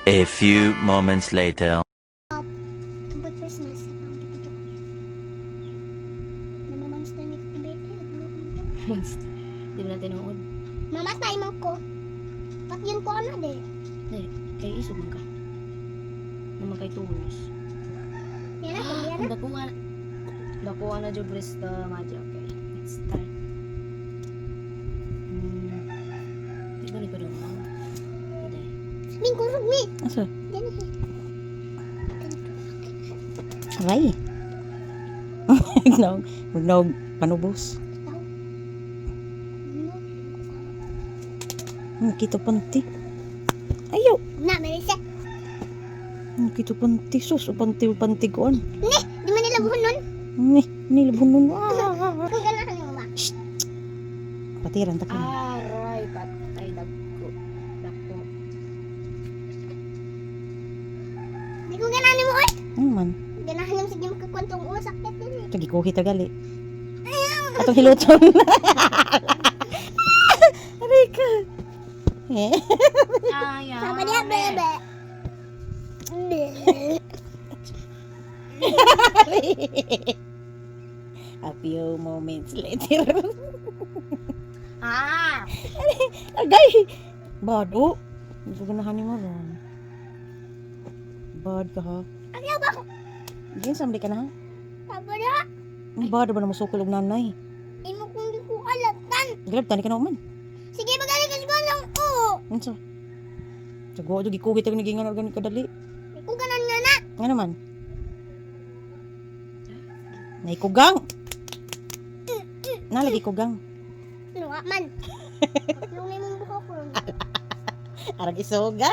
A few moments later. But Christmas, namamonster ni Betty. Monster. Di ba natin nood? Mamatay mo ko. Pat yun ko ano de. Dahil, kay iso man ka. Naman kay tulos. Yan ako, yan na. Bakuha na jo bris the magic. Okay, let's start. Di ba ni ko doon? Hindi. Ming kurog mi. Asa? Yan eh. Aray. Nog panubos. Kita panti. Ayo. Na, Marisa. Kita panti sus panti koan. Ne, di man nila buhon nun. Ni labon nun. Kung ganahan mo ba? Patiran ta ka. Aray, patay dagko. Dako. Di ko ganahan mo oy. Ano man? Ganahan mo sige magkakwantong usak ket din eh. Lagi kuhi tagali. Atong hiluton. Aray ka. Ayaw. Sama dia bebe. A few moments later. Ah! Agay! Bad, oh. Hindi ko ganahan ni mo ron. Bad ka ha. Ano ba? Diyan samdi ka na ha. Sama dia. Ang bad ba na masukol og nanay? Imo kung di ko alatan. Galap tani ka na man. Sige magaling ka siguro lang ko. Unsa? Sago jo gikuhit ang nagingan organik kadali. Di ko ganan nga na. Nga naman. Naikugang. Nalagi kugang. Luwa man. Lungay mong buhok ko. Arag isuga.